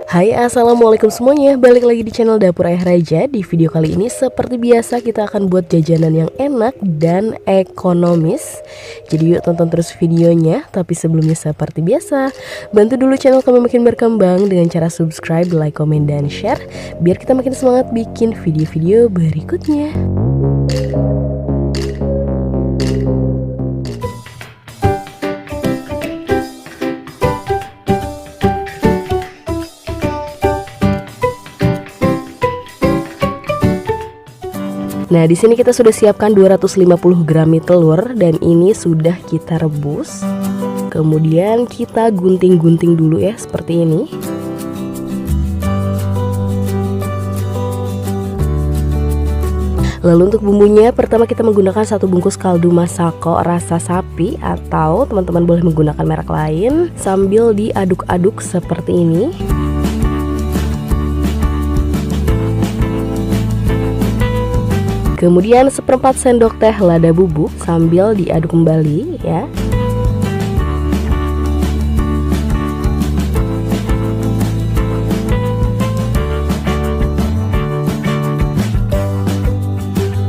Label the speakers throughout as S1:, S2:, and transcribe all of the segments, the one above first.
S1: Hai, assalamualaikum semuanya. Balik lagi di channel Dapur Ayah Raja. Di video kali ini seperti biasa kita akan buat jajanan yang enak dan ekonomis. Jadi yuk tonton terus videonya. Tapi sebelumnya seperti biasa, bantu dulu channel kami makin berkembang dengan cara subscribe, like, komen, dan share, biar kita makin semangat bikin video-video berikutnya. Nah, di sini kita sudah siapkan 250 gram mie telur dan ini sudah kita rebus. Kemudian kita gunting-gunting dulu ya, seperti ini. Lalu untuk bumbunya, pertama kita menggunakan 1 bungkus kaldu masako rasa sapi atau teman-teman boleh menggunakan merek lain sambil diaduk-aduk seperti ini. Kemudian 1/4 sendok teh lada bubuk sambil diaduk kembali ya.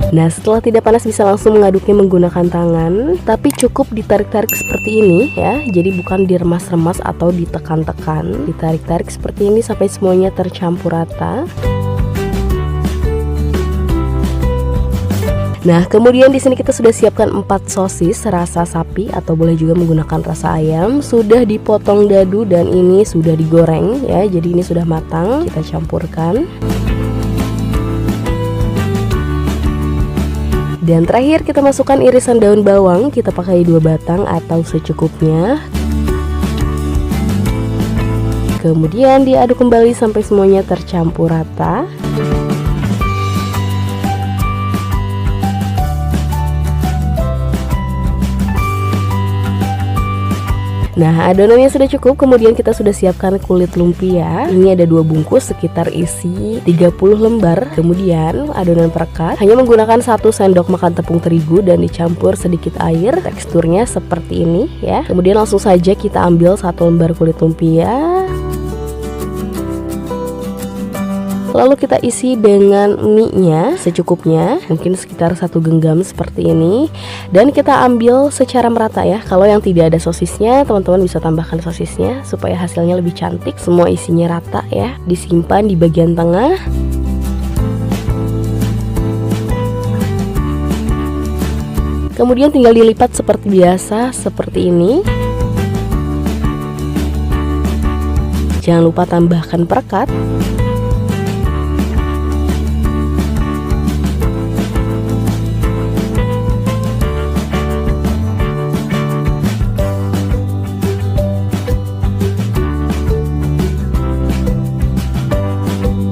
S1: Nah, setelah tidak panas bisa langsung mengaduknya menggunakan tangan, tapi cukup ditarik-tarik seperti ini ya. Jadi bukan diremas-remas atau ditekan-tekan, ditarik-tarik seperti ini sampai semuanya tercampur rata. Nah, kemudian di sini kita sudah siapkan 4 sosis rasa sapi atau boleh juga menggunakan rasa ayam. Sudah dipotong dadu dan ini sudah digoreng ya. Jadi ini sudah matang, kita campurkan. Dan terakhir kita masukkan irisan daun bawang, kita pakai 2 batang atau secukupnya. Kemudian diaduk kembali sampai semuanya tercampur rata. Nah, adonannya sudah cukup, kemudian kita sudah siapkan kulit lumpia. Ini ada 2 bungkus sekitar isi 30 lembar. Kemudian adonan perekat hanya menggunakan 1 sendok makan tepung terigu dan dicampur sedikit air. Teksturnya seperti ini ya. Kemudian langsung saja kita ambil 1 lembar kulit lumpia. Lalu kita isi dengan mie-nya secukupnya, mungkin sekitar 1 genggam seperti ini. Dan kita ambil secara merata ya. Kalau yang tidak ada sosisnya, teman-teman bisa tambahkan sosisnya supaya hasilnya lebih cantik. Semua isinya rata ya. Disimpan di bagian tengah. Kemudian tinggal dilipat seperti biasa, seperti ini. Jangan lupa tambahkan perekat.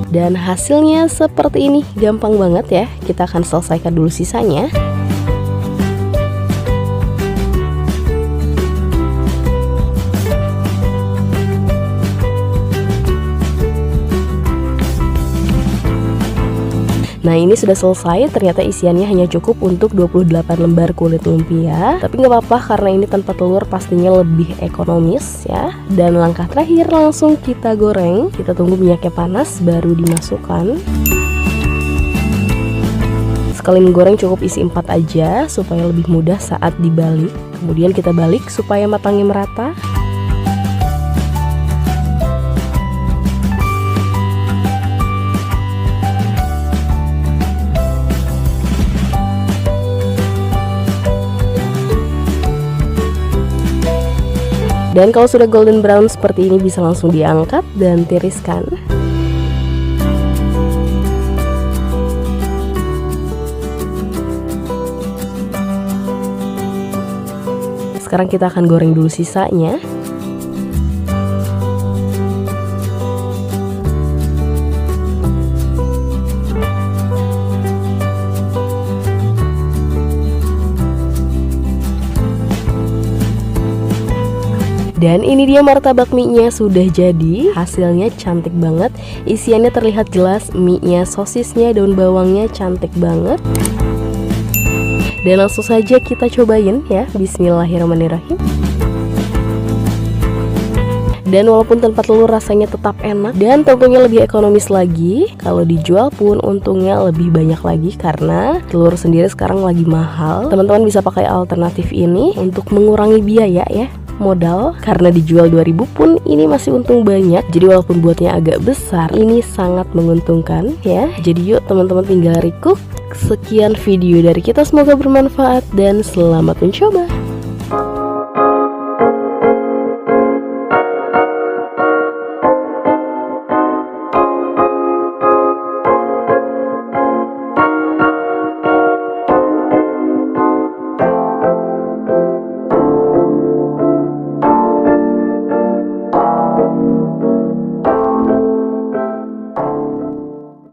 S1: Dan hasilnya seperti ini, gampang banget ya. Kita akan selesaikan dulu sisanya. Nah, ini sudah selesai. Ternyata isiannya hanya cukup untuk 28 lembar kulit lumpia. Tapi nggak apa-apa karena ini tanpa telur pastinya lebih ekonomis ya. Dan langkah terakhir langsung kita goreng. Kita tunggu minyaknya panas baru dimasukkan. Sekali menggoreng cukup isi 4 aja supaya lebih mudah saat dibalik. Kemudian kita balik supaya matangnya merata. Dan kalau sudah golden brown seperti ini bisa langsung diangkat dan tiriskan. Sekarang kita akan goreng dulu sisanya. Dan ini dia martabak mie-nya sudah jadi. Hasilnya cantik banget. Isiannya terlihat jelas, mie-nya, sosisnya, daun bawangnya cantik banget. Dan langsung saja kita cobain ya. Bismillahirrahmanirrahim. Dan walaupun tanpa telur rasanya tetap enak dan tentunya lebih ekonomis lagi. Kalau dijual pun untungnya lebih banyak lagi karena telur sendiri sekarang lagi mahal. Teman-teman bisa pakai alternatif ini untuk mengurangi biaya ya, modal, karena dijual 2000 pun ini masih untung banyak. Jadi walaupun buatnya agak besar, ini sangat menguntungkan ya. Jadi yuk teman-teman tinggal recook. Sekian video dari kita, semoga bermanfaat dan selamat mencoba.